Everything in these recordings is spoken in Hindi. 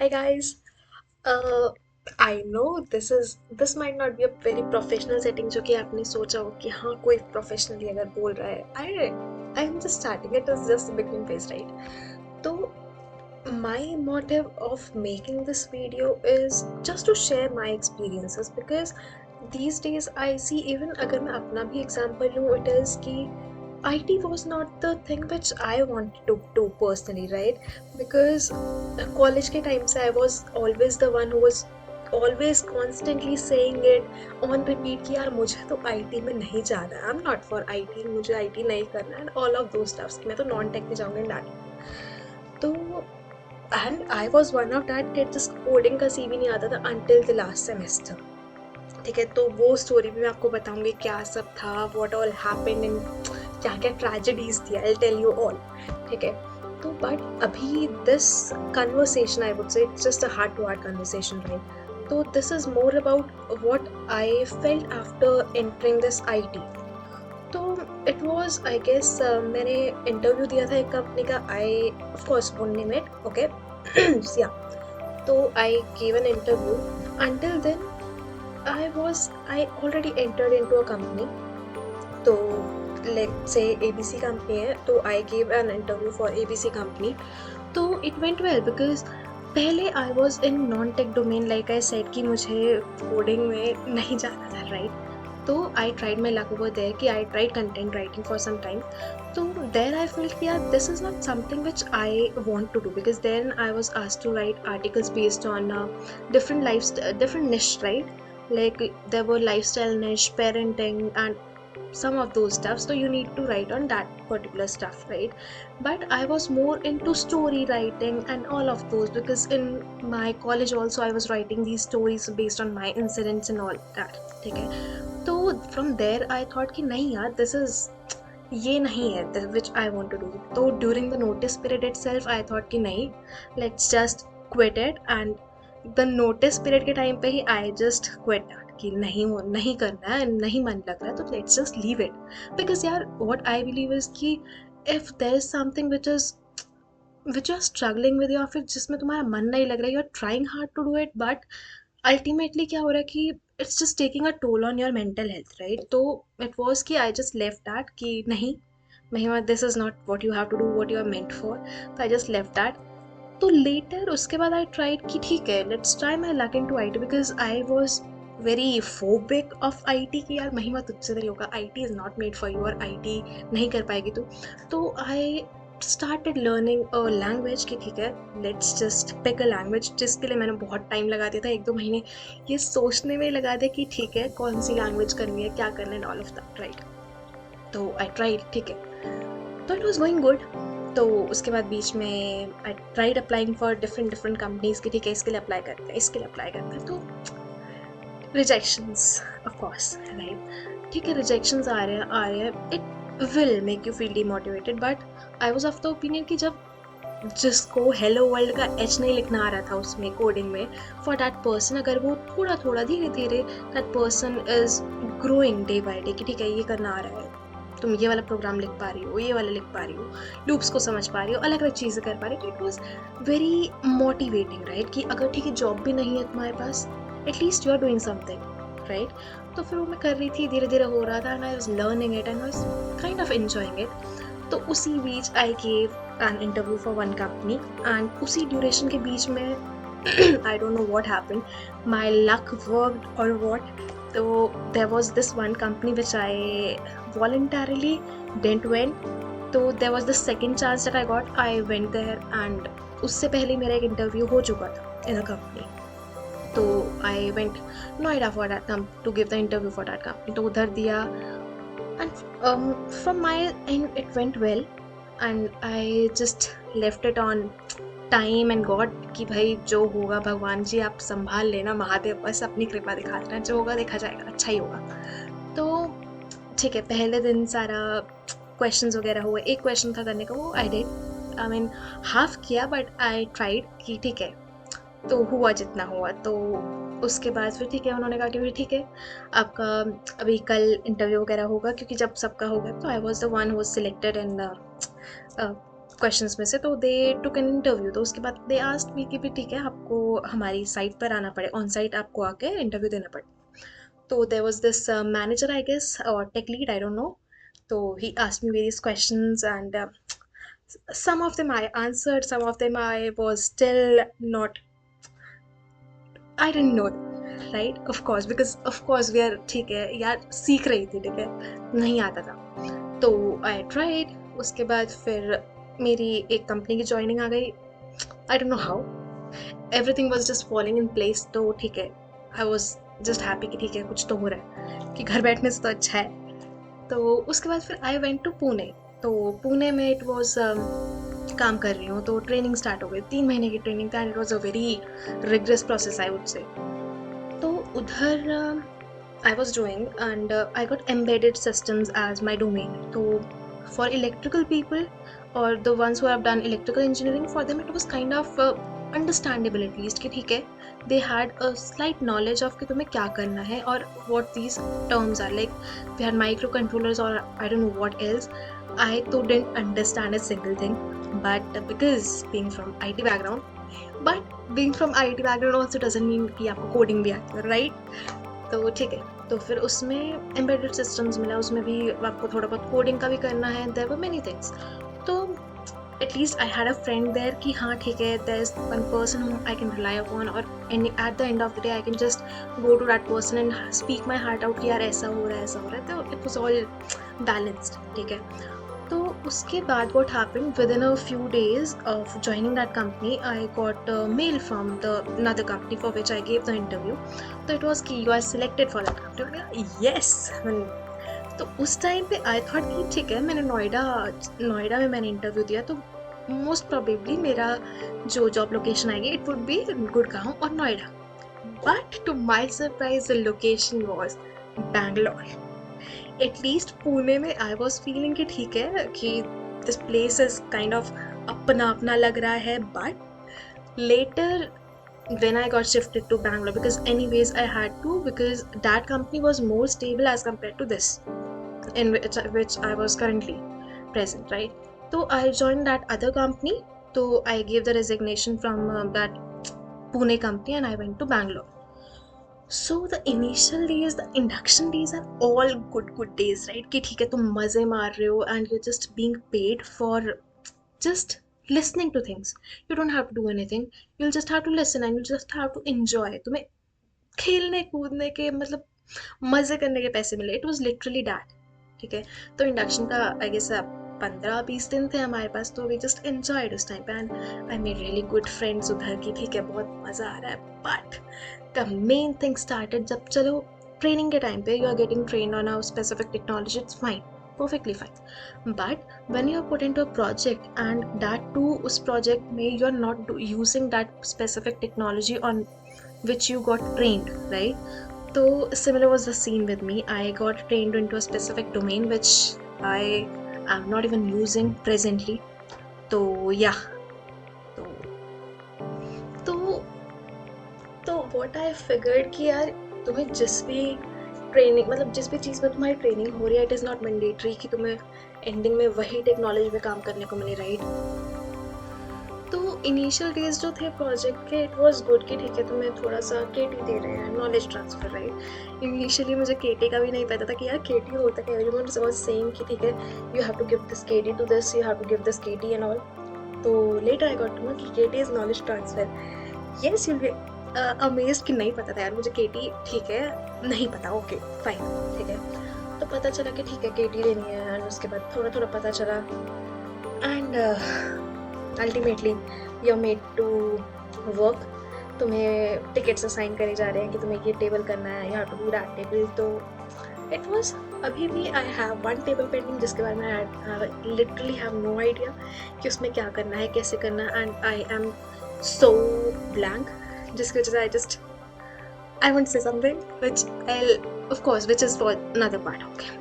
guys. I know this might not be a very professional setting जो कि आपने सोचा हो कि हाँ कोई professionally अगर बोल रहा है I'm just starting, it is just the beginning phase, right? तो my motive of making this video is just to share my experiences because these days I see, even अगर मैं अपना भी example लूँ, it is कि IT was not the thing which I wanted to do personally, right? Because college के time से I was always the one who was always constantly saying it on repeat कि यार मुझे तो IT में नहीं जाना है, I'm not for IT, मुझे IT नहीं करना है, and all of those stuffs, मैं तो non tech में जाऊँगी that. तो and I was one of that kid जिस कोडिंग का CV नहीं आता था until the last semester. ठीक है, तो वो स्टोरी भी मैं आपको बताऊंगी क्या सब था, व्हाट ऑल हैपेंड इन, क्या क्या ट्रेजेडीज थी, आई टेल यू ऑल. ठीक है, तो बट अभी this conversation I would say it's just a heart to heart conversation, right? तो this is more about what I felt after entering this IT. तो इट वाज आई गेस मैंने इंटरव्यू दिया था एक कंपनी का, I of course won't name it, okay. Yeah तो I give an interview. Until then I already entered into a company. तो let's say ABC company है, तो I gave an interview for ABC company. तो it went well because पहले I was in non-tech domain, like I said कि मुझे coding में नहीं जाना था, right? तो I tried my luck over there कि I tried content writing for some time. So there I felt कि यार this is not something which I want to do, because then I was asked to write articles based on different niche, right? Like there were lifestyle niche, parenting, and some of those stuff, so you need to write on that particular stuff, right? But I was more into story writing and all of those, because in my college also I was writing these stories based on my incidents and all that. ठीक है, तो from there I thought कि नहीं यार, this is ये नहीं है which I want to do. तो during the notice period itself I thought कि नहीं, let's just quit it. And the notice period के टाइम पे ही आई जस्ट क्विट कि नहीं करना है, नहीं मन लग रहा है, तो let's just leave it. Because यार व्हाट आई बिलीव इज कि if there is something which are struggling with, या फिर जिसमें तुम्हारा मन नहीं लग रहा है, you are trying hard to do it, but ultimately क्या हो रहा है कि it's just taking a toll on your mental health, right? तो इट वॉज कि आई जस्ट लेफ्ट दैट कि नहीं Mahima, this is not what you have to do, what you are meant for. तो आई जस्ट लेफ्ट दैट. तो लेटर उसके बाद आई ट्राइड कि ठीक है, let's try my luck into I T, because I was very phobic of I T कि यार महिमा तुझसे नहीं होगा, I T is not made for you, और आई टी नहीं कर पाएगी तू. तो I started learning a language कि ठीक है, let's just pick a language, जिसके लिए मैंने बहुत टाइम लगा दिया था, 1-2 महीने ये सोचने में लगा दिया कि ठीक है कौन सी लैंग्वेज करनी है, क्या करना है, ऑल ऑफ दैट, राइट? तो आई ट्राइड, ठीक है, तो इट वॉज गोइंग गुड. तो उसके बाद बीच में I tried applying for different different companies की, ठीक है इसके लिए अप्लाई करते हैं, इसके लिए अप्लाई करते हैं, तो रिजेक्शंस ऑफ कोर्स, राइट? ठीक है, रिजेक्शंस आ रहे हैं, it will make you feel demotivated. But I was of the opinion कि जब जिसको हेलो वर्ल्ड का एच नहीं लिखना आ रहा था उसमें कोडिंग में, फॉर दैट पर्सन, अगर वो थोड़ा थोड़ा धीरे धीरे that person is growing day by day कि ठीक है ये करना आ रहा है, तुम ये वाला प्रोग्राम लिख पा रही हो, ये वाला लिख पा रही हो, लूप्स को समझ पा रही हो, अलग अलग चीज़ें कर पा रही हो, तो it was very motivating, right? कि अगर ठीक है जॉब भी नहीं है तुम्हारे पास, at least you are doing something, right? तो फिर वो मैं कर रही थी, धीरे धीरे हो रहा था, and I was learning it and I was kind of enjoying it. तो उसी बीच I gave an interview for one company, and उसी ड्यूरेशन के बीच में I don't know what happened, my luck worked or what. तो there was this one company which I voluntarily didn't went. तो there was the second chance that I got, I went there, and उससे पहले मेरा एक इंटरव्यू हो चुका था in a company. तो I went Noida for that to give the interview for that company. तो उधर दिया, and from my end it went well, and I just left it on time and God कि भाई जो होगा भगवान जी आप संभाल लेना, महादेव बस अपनी कृपा दिखा देना, जो होगा देखा जाएगा, अच्छा ही होगा. तो ठीक है, पहले दिन सारा क्वेश्चंस वगैरह हुए, एक क्वेश्चन था करने का, वो I did, I mean half किया, बट आई ट्राइड कि ठीक है, तो हुआ जितना हुआ. तो उसके बाद फिर ठीक है, उन्होंने कहा कि फिर ठीक है आपका अभी कल इंटरव्यू वगैरह होगा, क्योंकि जब सबका होगा, तो I was the one who was selected in the questions में से, तो दे टुक एन इंटरव्यू। तो उसके बाद दे आस्क्ड मी कि भी ठीक है, आपको हमारी साइट पर आना पड़े, ऑन साइट आपको आके इंटरव्यू देना पड़े। तो there was this manager I guess, or tech lead, I don't know. तो ही asked me various questions and some of them I answered, some of them I was still not, I didn't know them, right? Of course, because of course we are, ठीक है यार, सीख रही थी, ठीक है, नहीं आता था। तो आई ट्राइड। उसके बाद फिर मेरी एक कंपनी की ज्वाइनिंग आ गई। आई don't know how, everything was just falling in place. तो ठीक है, आई वाज जस्ट हैप्पी कि ठीक है कुछ तो हो रहा है, कि घर बैठने से तो अच्छा है। तो उसके बाद फिर आई वेंट टू पुणे। तो पुणे में इट वाज काम कर रही हूँ, तो ट्रेनिंग स्टार्ट हो गई, 3 महीने की ट्रेनिंग था and it was a very rigorous process I would say. तो उधर I was doing, and I got embedded systems as my domain. So for electrical people, or the ones who have done electrical engineering, for them it was kind of understandable at least कि ठीक है, they had a slight knowledge of कि तुम्हें क्या करना है और what these terms are like. We had microcontrollers or I don't know what else. I too didn't understand a single thing, but because being from IT background, but being from IT background also doesn't mean कि आपको coding भी आती है, right? तो ठीक है, तो फिर उसमें एम्बेडेड सिस्टम्स मिला, उसमें भी आपको थोड़ा बहुत कोडिंग का भी करना है, देयर वर मेनी थिंग्स। तो at least I had a friend there कि हाँ ठीक है, there is one person whom I can rely upon, और at the end of the day I can just go to that person and speak my heart out कि यार ऐसा हो रहा है, ऐसा हो रहा है। तो इट वॉज ऑल बैलेंस्ड, ठीक है। तो उसके बाद what happened, within a few days of joining that company, I got a mail from the another company for which I gave the interview. तो it was कि you are selected for that company। मैंने कहा yes। तो उस टाइम पे आई थॉट कि ठीक है, मैंने नोएडा में मैंने इंटरव्यू दिया, तो मोस्ट प्रोबेबली मेरा जो जॉब लोकेशन आएगी इट वुड बी गुड़गांव और Noida. But to my surprise the location was Bangalore. At least Pune में आई वॉज फीलिंग कि ठीक है कि this place is kind of अपना अपना लग रहा है, but later when I got shifted to Bangalore, because anyways I had to, because that company was more stable as compared to this in which I was currently present, right? So I joined that other company, so I gave the resignation from that Pune company and I went to Bangalore. So the initial days, the induction days are all good days, right? कि ठीक है तुम मजे मार रहे हो and you're just being paid for just listening to things. You don't have to do anything. You'll just have to listen and you just have to enjoy. तुम्हें खेलने कूदने के मतलब मजे करने के पैसे मिले। It was literally that, ठीक है। तो इंडक्शन का आई गेस 15-20 दिन थे हमारे पास, तो वी जस्ट एंजॉयड उस टाइम पे and I made really good friends उधर की, ठीक है, बहुत मज़ा आ रहा है। But the main thing started जब, चलो ट्रेनिंग के टाइम पे you are getting train on a specific technology, it's fine, perfectly fine. But when you are put into a project and that too उस project में you are not using that specific technology on which you got trained, right? So similar was the scene with me. I got trained into a specific domain which I am not even using presently. तो yeah, तो तो तो what I figured कि यार तुम्हें जिस भी ट्रेनिंग, मतलब जिस भी चीज़ में तुम्हारी ट्रेनिंग हो रही है, इट इज़ नॉट मैंडेटरी कि तुम्हें एंडिंग में वही टेक्नोलॉजी में काम करने को मिले, राइट? तो इनिशियल डेज जो थे प्रोजेक्ट के, इट वाज गुड कि ठीक है तुम्हें थोड़ा सा केटी दे रहे हैं, नॉलेज ट्रांसफर, राइट? इनिशियली मुझे केटी का भी नहीं पता था कि यार केटी होता क्या है। एवरीवन वाज सेइंग कि ठीक है you have to give this KT to this, you have to give this KT and all. तो later I got to know कि KT is knowledge transfer. Yes, you will be amazed कि नहीं पता था यार मुझे केटी, ठीक है नहीं पता, ओके फाइन, ठीक है। तो पता चला कि ठीक है केटी लेनी है एंड उसके बाद थोड़ा थोड़ा पता चला and ultimately you are made to work. तुम्हें टिकट्स असाइन करे जा रहे हैं कि तुम्हें ये टेबल करना है, you have to do that table. तो इट वाज, अभी भी I have one table pending जिसके बारे में I literally have no idea कि उसमें क्या करना है, कैसे करना है, and I am so blank, जिसकी वजह से I just I want to say something which I'll, of course, which is for another part, okay?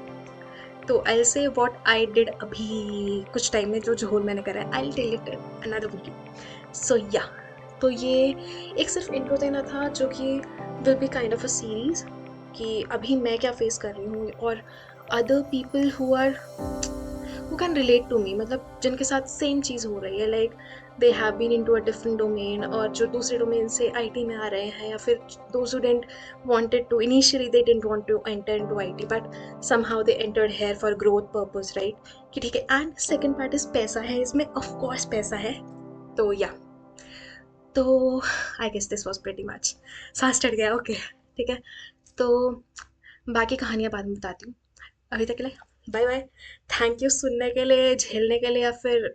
तो I'll say what I did अभी कुछ टाइम में, जो जोहर मैंने करा है, I'll tell it in another video. So yeah, तो ये एक सिर्फ इंट्रो देना था जो कि will be kind of a series कि अभी मैं क्या फेस कर रही हूँ और other people who who can relate to me, मतलब जिनके साथ सेम चीज़ हो रही है, like they have been into a different domain, और जो दूसरे डोमेन से आईटी में आ रहे हैं, या फिर दो student wanted to initially they didn't want to enter into IT but somehow they entered here for growth purpose, right? कि ठीक है. एंड सेकेंड पार्ट इज पैसा है इसमें, ऑफ कोर्स पैसा है. तो या तो I guess this was pretty much. सांस चढ़ गया. ओके ठीक है. तो बाकी कहानियाँ बाद में बताती हूँ. अभी तक के लिए बाय बाय. थैंक यू सुनने के लिए, झेलने के लिए, या फिर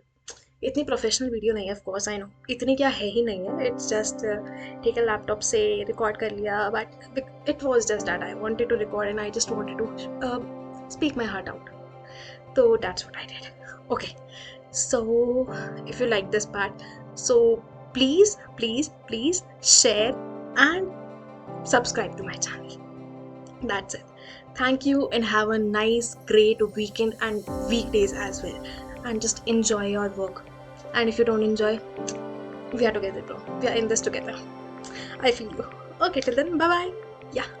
इतनी प्रोफेशनल वीडियो नहीं है, ऑफ कोर्स आई नो इतनी क्या है ही नहीं है. इट्स जस्ट ठीक है, लैपटॉप से रिकॉर्ड कर लिया, but it was just that I wanted to record and I just wanted to speak my heart out. So that's what I did. Okay, so if you like this part, so please share and subscribe to my channel. That's it. Thank you and have a nice, great weekend and weekdays as well. And just enjoy your work. And if you don't enjoy, we are together, bro. We are in this together. I feel you. Okay, till then, bye bye. Yeah.